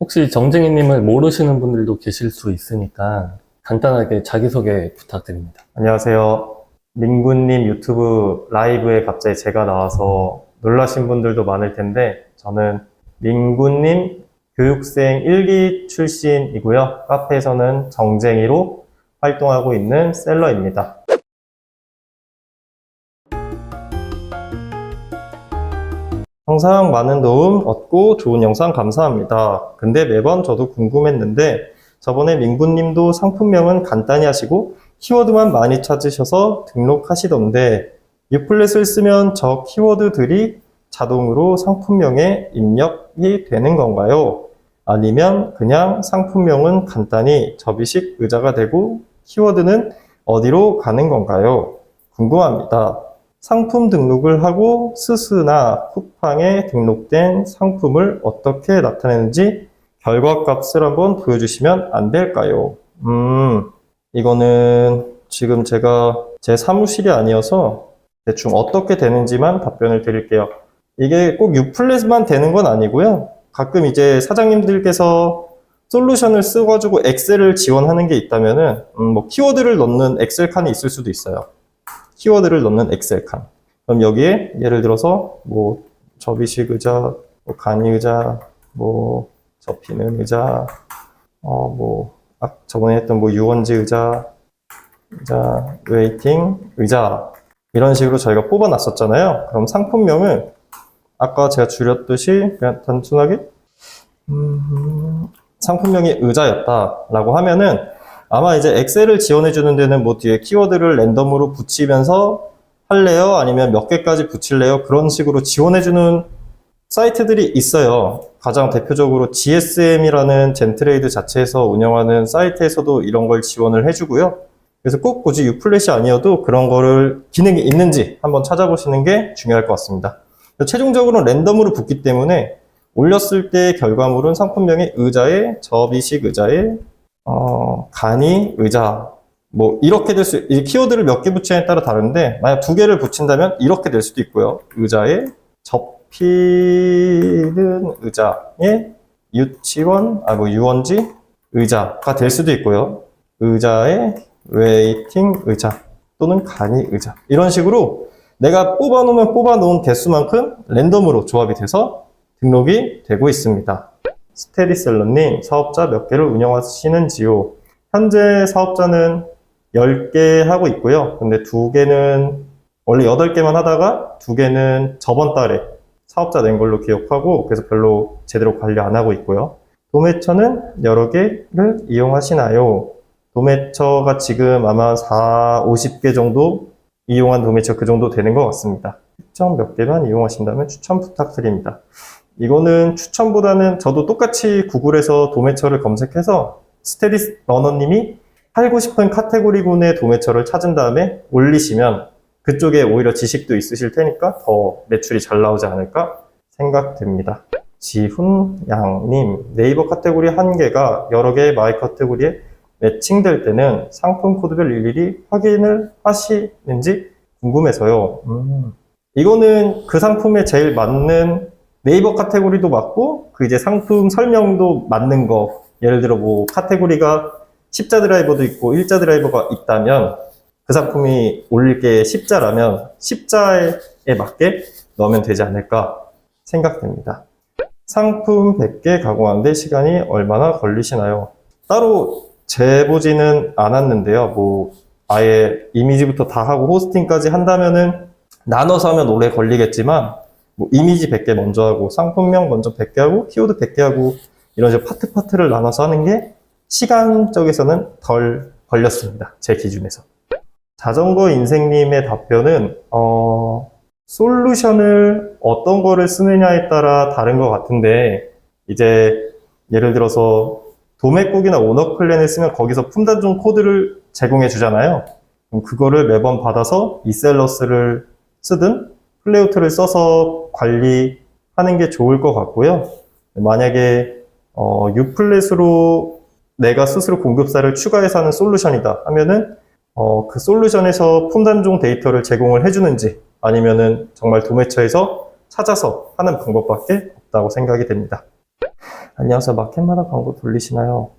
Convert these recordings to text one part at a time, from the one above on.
혹시 정쟁이님을 모르시는 분들도 계실 수 있으니까 간단하게 자기소개 부탁드립니다. 안녕하세요. 민구님 유튜브 라이브에 갑자기 제가 나와서 놀라신 분들도 많을 텐데, 저는 민구님 교육생 1기 출신이고요. 카페에서는 정쟁이로 활동하고 있는 셀러입니다. 항상 많은 도움 얻고 좋은 영상 감사합니다. 근데 매번 저도 궁금했는데, 저번에 민구님도 상품명은 간단히 하시고 키워드만 많이 찾으셔서 등록하시던데, 유플랫을 쓰면 저 키워드들이 자동으로 상품명에 입력이 되는 건가요? 아니면 그냥 상품명은 간단히 접이식 의자가 되고 키워드는 어디로 가는 건가요? 궁금합니다. 상품 등록을 하고 스스나 쿠팡에 등록된 상품을 어떻게 나타내는지 결과값을 한번 보여주시면 안 될까요? 이거는 지금 제가 제 사무실이 아니어서 대충 어떻게 되는지만 답변을 드릴게요. 이게 꼭 유플랫만 되는 건 아니고요. 가끔 이제 사장님들께서 솔루션을 써가지고 엑셀을 지원하는 게 있다면은 뭐 키워드를 넣는 엑셀 칸이 있을 수도 있어요. 키워드를 넣는 엑셀 칸. 그럼 여기에 예를 들어서 뭐 접이식 의자, 뭐 간이 의자, 뭐 접히는 의자, 저번에 했던 뭐 유원지 의자, 웨이팅 의자, 이런 식으로 저희가 뽑아놨었잖아요. 그럼 상품명은 아까 제가 줄였듯이 그냥 단순하게 상품명이 의자였다라고 하면은, 아마 이제 엑셀을 지원해주는 데는 뭐 뒤에 키워드를 랜덤으로 붙이면서 할래요? 아니면 몇 개까지 붙일래요? 그런 식으로 지원해주는 사이트들이 있어요. 가장 대표적으로 GSM이라는 젠트레이드 자체에서 운영하는 사이트에서도 이런 걸 지원을 해주고요. 그래서 꼭 굳이 유플랫이 아니어도 그런 거를 기능이 있는지 한번 찾아보시는 게 중요할 것 같습니다. 최종적으로는 랜덤으로 붙기 때문에 올렸을 때 결과물은 상품명의 의자에, 접이식 의자에, 간이 의자, 뭐 이렇게 될 수, 이 키워드를 몇 개 붙이냐에 따라 다른데, 만약 2개를 붙인다면 이렇게 될 수도 있고요. 의자에 접히는 의자에 유치원, 유원지 의자가 될 수도 있고요. 의자에 웨이팅 의자 또는 간이 의자, 이런 식으로 내가 뽑아놓은 개수만큼 랜덤으로 조합이 돼서 등록이 되고 있습니다. 스테디셀러님, 사업자 몇 개를 운영하시는지요? 현재 사업자는 10개 하고 있고요. 근데 2개는 원래 8개만 하다가 2개는 저번 달에 사업자 낸 걸로 기억하고, 그래서 별로 제대로 관리 안 하고 있고요. 도매처는 여러 개를 이용하시나요? 도매처가 지금 아마 50개 정도 이용한 도매처 그 정도 되는 것 같습니다. 추천 몇 개만 이용하신다면 추천 부탁드립니다. 이거는 추천보다는 저도 똑같이 구글에서 도매처를 검색해서 스테디 러너님이 팔고 싶은 카테고리군의 도매처를 찾은 다음에 올리시면 그쪽에 오히려 지식도 있으실 테니까 더 매출이 잘 나오지 않을까 생각됩니다. 지훈양님, 네이버 카테고리 한 개가 여러 개의 마이 카테고리에 매칭될 때는 상품 코드별 일일이 확인을 하시는지 궁금해서요. 이거는 그 상품에 제일 맞는 네이버 카테고리도 맞고, 그 이제 상품 설명도 맞는 거, 예를 들어 뭐 카테고리가 십자 드라이버도 있고 일자 드라이버가 있다면 그 상품이 올릴 게 십자라면 십자에 맞게 넣으면 되지 않을까 생각됩니다. 상품 100개 가공하는데 시간이 얼마나 걸리시나요? 따로 재보지는 않았는데요. 뭐 아예 이미지부터 다 하고 호스팅까지 한다면은 나눠서 하면 오래 걸리겠지만, 뭐 이미지 100개 먼저 하고 상품명 먼저 100개 하고 키워드 100개 하고 이런 식으로 파트를 나눠서 하는 게 시간적에서는 덜 걸렸습니다. 제 기준에서. 자전거 인생님의 답변은 솔루션을 어떤 거를 쓰느냐에 따라 다른 것 같은데, 이제 예를 들어서 도매국이나 오너클랜을 쓰면 거기서 품단종 코드를 제공해 주잖아요. 그럼 그거를 매번 받아서 이셀러스를 쓰든 플레이아웃을 써서 관리하는 게 좋을 것 같고요. 만약에 유플랫으로 내가 스스로 공급사를 추가해서 하는 솔루션이다 하면은 그 솔루션에서 품단종 데이터를 제공을 해주는지, 아니면은 정말 도매처에서 찾아서 하는 방법밖에 없다고 생각이 됩니다. 안녕하세요. 마켓마다 광고 돌리시나요?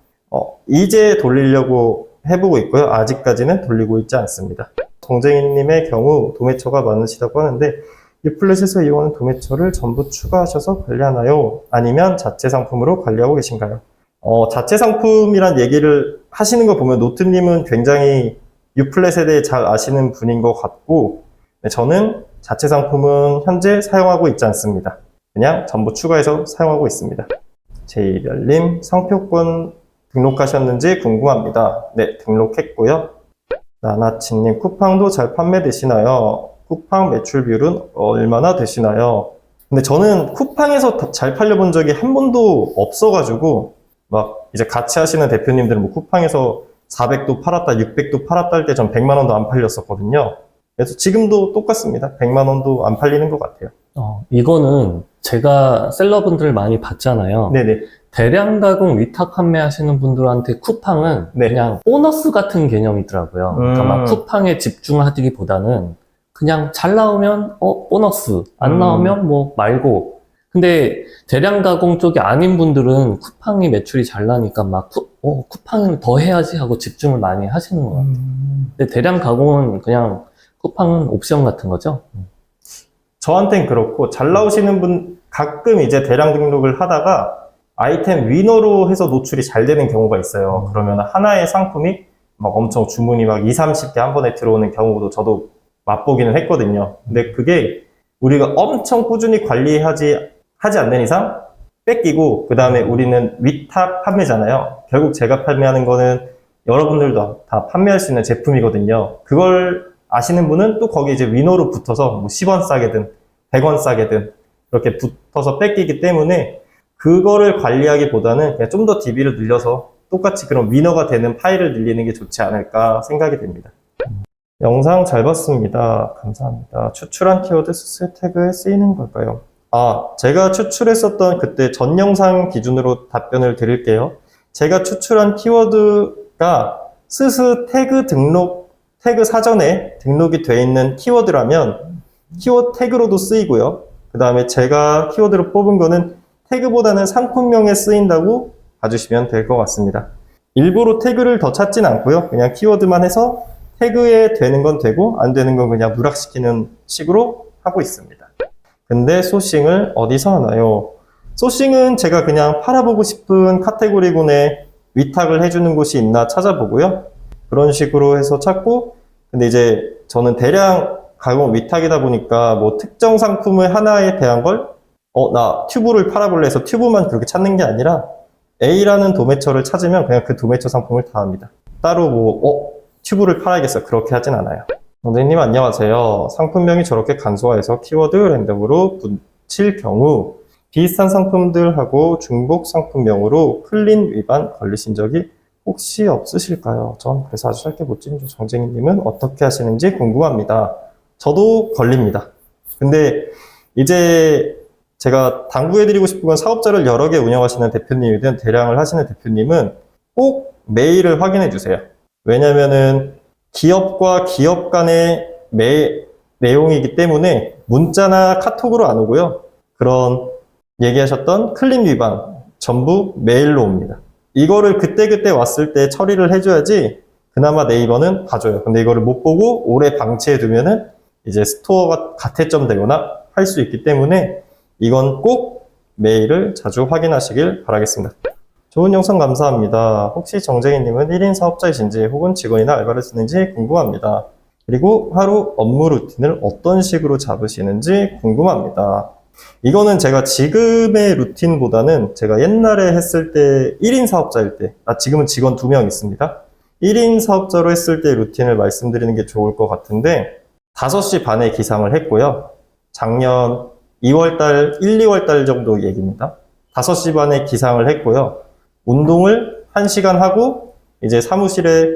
이제 돌리려고 해보고 있고요. 아직까지는 돌리고 있지 않습니다. 정쟁이님의 경우 도매처가 많으시다고 하는데 유플랫에서 이용하는 도매처를 전부 추가하셔서 관리하나요? 아니면 자체 상품으로 관리하고 계신가요? 자체 상품이란 얘기를 하시는 거 보면 노트님은 굉장히 유플랫에 대해 잘 아시는 분인 것 같고, 네, 저는 자체 상품은 현재 사용하고 있지 않습니다. 그냥 전부 추가해서 사용하고 있습니다. 제이별님, 상표권 등록하셨는지 궁금합니다. 네, 등록했고요. 나나치님, 쿠팡도 잘 판매되시나요? 쿠팡 매출 비율은 얼마나 되시나요? 근데 저는 쿠팡에서 잘 팔려본 적이 한 번도 없어가지고, 막 이제 같이 하시는 대표님들은 뭐 쿠팡에서 400도 팔았다, 600도 팔았다 할 때 전 100만 원도 안 팔렸었거든요. 그래서 지금도 똑같습니다. 100만 원도 안 팔리는 것 같아요. 이거는 제가 셀러분들을 많이 봤잖아요. 네네. 대량 가공 위탁 판매하시는 분들한테 쿠팡은 네. 그냥 보너스 같은 개념이더라고요. 그러니까 막 쿠팡에 집중하기보다는 그냥 잘 나오면 보너스, 안 나오면 뭐 말고. 근데 대량 가공 쪽이 아닌 분들은 쿠팡이 매출이 잘 나니까 막 쿠팡을 더 해야지 하고 집중을 많이 하시는 것 같아요. 근데 대량 가공은 그냥 쿠팡은 옵션 같은 거죠. 저한텐 그렇고 잘 나오시는 분 가끔 이제 대량 등록을 하다가 아이템 위너로 해서 노출이 잘 되는 경우가 있어요. 그러면 하나의 상품이 막 엄청 주문이 막 20, 30개 한 번에 들어오는 경우도 저도 맛보기는 했거든요. 근데 그게 우리가 엄청 꾸준히 하지 않는 이상 뺏기고, 그 다음에 우리는 위탁 판매잖아요. 결국 제가 판매하는 거는 여러분들도 다 판매할 수 있는 제품이거든요. 그걸 아시는 분은 또 거기 이제 위너로 붙어서 뭐 10원 싸게든 100원 싸게든 그렇게 붙어서 뺏기기 때문에 그거를 관리하기보다는 그냥 좀 더 DB를 늘려서 똑같이 그런 위너가 되는 파일을 늘리는 게 좋지 않을까 생각이 됩니다. 영상 잘 봤습니다. 감사합니다. 추출한 키워드 스스 태그에 쓰이는 걸까요? 제가 추출했었던 그때 전 영상 기준으로 답변을 드릴게요. 제가 추출한 키워드가 스스 태그 사전에 등록이 되어 있는 키워드라면 키워드 태그로도 쓰이고요. 그 다음에 제가 키워드로 뽑은 거는 태그보다는 상품명에 쓰인다고 봐주시면 될 것 같습니다. 일부러 태그를 더 찾진 않고요. 그냥 키워드만 해서 태그에 되는 건 되고 안 되는 건 그냥 누락시키는 식으로 하고 있습니다. 근데 소싱을 어디서 하나요? 소싱은 제가 그냥 팔아보고 싶은 카테고리군에 위탁을 해주는 곳이 있나 찾아보고요. 그런 식으로 해서 찾고, 근데 이제 저는 대량 가공 위탁이다 보니까 뭐 특정 상품의 하나에 대한 걸 나 튜브를 팔아볼래 해서 튜브만 그렇게 찾는 게 아니라 A라는 도매처를 찾으면 그냥 그 도매처 상품을 다 합니다. 따로 뭐 튜브를 팔아야겠어 그렇게 하진 않아요. 선생님 안녕하세요. 상품명이 저렇게 간소화해서 키워드 랜덤으로 붙일 경우 비슷한 상품들하고 중복 상품명으로 클린 위반 걸리신 적이 혹시 없으실까요? 전 그래서 아주 짧게 못 찍은 정쟁이님은 어떻게 하시는지 궁금합니다. 저도 걸립니다. 근데 이제 제가 당부해드리고 싶은 건 사업자를 여러 개 운영하시는 대표님이든 대량을 하시는 대표님은 꼭 메일을 확인해 주세요. 왜냐면은 기업과 기업 간의 내용이기 때문에 문자나 카톡으로 안 오고요. 그런 얘기하셨던 클린 위반 전부 메일로 옵니다. 이거를 그때그때 왔을 때 처리를 해줘야지 그나마 네이버는 봐줘요. 근데 이거를 못 보고 오래 방치해 두면은 이제 스토어가 가태점 되거나 할 수 있기 때문에 이건 꼭 메일을 자주 확인하시길 바라겠습니다. 좋은 영상 감사합니다. 혹시 정쟁이님은 1인 사업자이신지 혹은 직원이나 알바를 쓰는지 궁금합니다. 그리고 하루 업무 루틴을 어떤 식으로 잡으시는지 궁금합니다. 이거는 제가 지금의 루틴보다는 제가 옛날에 했을 때 1인 사업자일 때, 지금은 직원 2명 있습니다. 1인 사업자로 했을 때 루틴을 말씀드리는 게 좋을 것 같은데 5시 반에 기상을 했고요. 작년 2월달, 1, 2월달 정도 얘기입니다. 5시 반에 기상을 했고요. 운동을 1시간 하고 이제 사무실에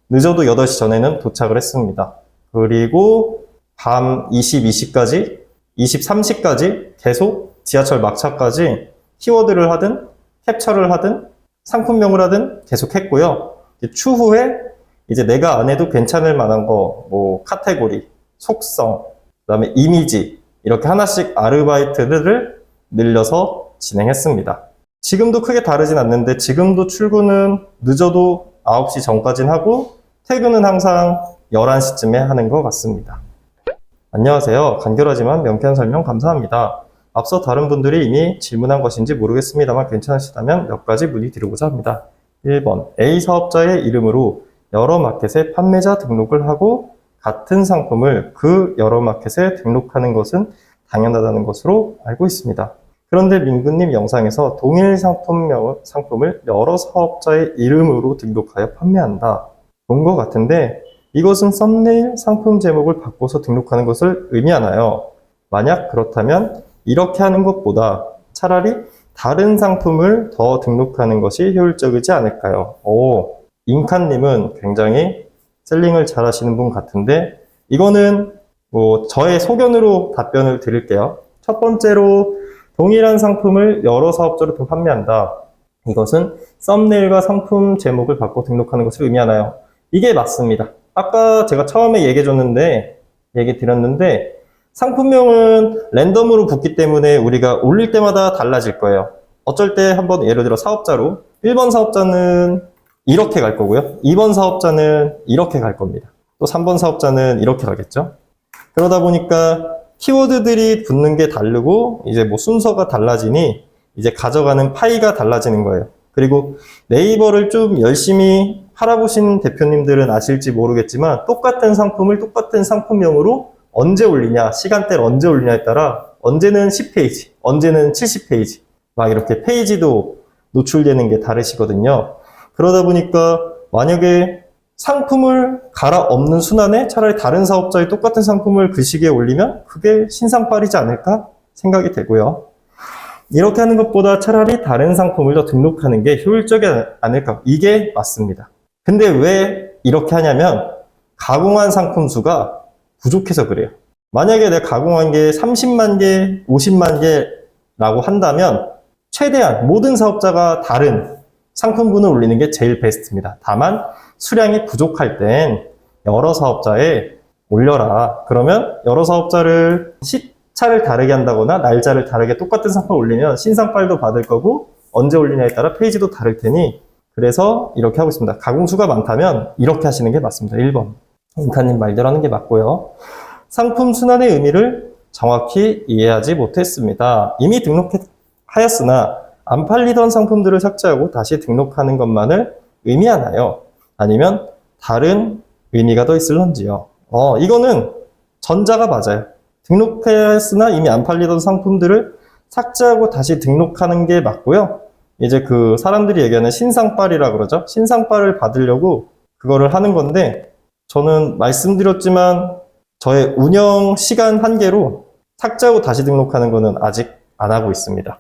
늦어도 8시 전에는 도착을 했습니다. 그리고 밤 22시까지, 23시까지 계속 지하철 막차까지 키워드를 하든 캡처를 하든 상품명을 하든 계속 했고요. 추후에 이제 내가 안 해도 괜찮을 만한 거, 뭐 카테고리, 속성, 그다음에 이미지 이렇게 하나씩 아르바이트를 늘려서 진행했습니다. 지금도 크게 다르진 않는데 지금도 출근은 늦어도 9시 전까지는 하고 퇴근은 항상 11시쯤에 하는 것 같습니다. 안녕하세요. 간결하지만 명쾌한 설명 감사합니다. 앞서 다른 분들이 이미 질문한 것인지 모르겠습니다만 괜찮으시다면 몇 가지 문의드리고자 합니다. 1번, A 사업자의 이름으로 여러 마켓에 판매자 등록을 하고 같은 상품을 그 여러 마켓에 등록하는 것은 당연하다는 것으로 알고 있습니다. 그런데 민구님 영상에서 동일 상품을 여러 사업자의 이름으로 등록하여 판매한다. 본 것 같은데 이것은 썸네일 상품 제목을 바꿔서 등록하는 것을 의미하나요? 만약 그렇다면 이렇게 하는 것보다 차라리 다른 상품을 더 등록하는 것이 효율적이지 않을까요? 오, 잉카님은 굉장히 셀링을 잘 하시는 분 같은데 이거는 저의 소견으로 답변을 드릴게요. 첫 번째로 동일한 상품을 여러 사업자로 판매한다. 이것은 썸네일과 상품 제목을 바꿔 등록하는 것을 의미하나요? 이게 맞습니다. 아까 제가 처음에 얘기 드렸는데 상품명은 랜덤으로 붙기 때문에 우리가 올릴 때마다 달라질 거예요. 어쩔 때 한번 예를 들어 사업자로 1번 사업자는 이렇게 갈 거고요. 2번 사업자는 이렇게 갈 겁니다. 또 3번 사업자는 이렇게 가겠죠. 그러다 보니까 키워드들이 붙는 게 다르고 이제 순서가 달라지니 이제 가져가는 파이가 달라지는 거예요. 그리고 네이버를 좀 열심히 팔아보신 대표님들은 아실지 모르겠지만 똑같은 상품을 똑같은 상품명으로 언제 올리냐, 시간대를 언제 올리냐에 따라 언제는 10페이지, 언제는 70페이지 막 이렇게 페이지도 노출되는 게 다르시거든요. 그러다 보니까 만약에 상품을 갈아엎는 순환에 차라리 다른 사업자의 똑같은 상품을 그 시기에 올리면 그게 신상빨이지 않을까 생각이 되고요. 이렇게 하는 것보다 차라리 다른 상품을 더 등록하는 게 효율적이지 않을까. 이게 맞습니다. 근데 왜 이렇게 하냐면 가공한 상품 수가 부족해서 그래요. 만약에 내가 가공한 게 30만 개, 50만 개라고 한다면 최대한 모든 사업자가 다른 상품군을 올리는 게 제일 베스트입니다. 다만 수량이 부족할 땐 여러 사업자에 올려라. 그러면 여러 사업자를 시차를 다르게 한다거나 날짜를 다르게 똑같은 상품을 올리면 신상빨도 받을 거고 언제 올리냐에 따라 페이지도 다를 테니 그래서 이렇게 하고 있습니다. 가공수가 많다면 이렇게 하시는 게 맞습니다. 1번. 잉카님 말대로 하는 게 맞고요. 상품 순환의 의미를 정확히 이해하지 못했습니다. 이미 등록하였으나 안 팔리던 상품들을 삭제하고 다시 등록하는 것만을 의미하나요? 아니면 다른 의미가 더 있을런지요? 이거는 전자가 맞아요. 등록했으나 이미 안 팔리던 상품들을 삭제하고 다시 등록하는 게 맞고요. 이제 그 사람들이 얘기하는 신상빨이라 그러죠. 신상빨을 받으려고 그거를 하는 건데 저는 말씀드렸지만 저의 운영 시간 한계로 삭제하고 다시 등록하는 거는 아직 안 하고 있습니다.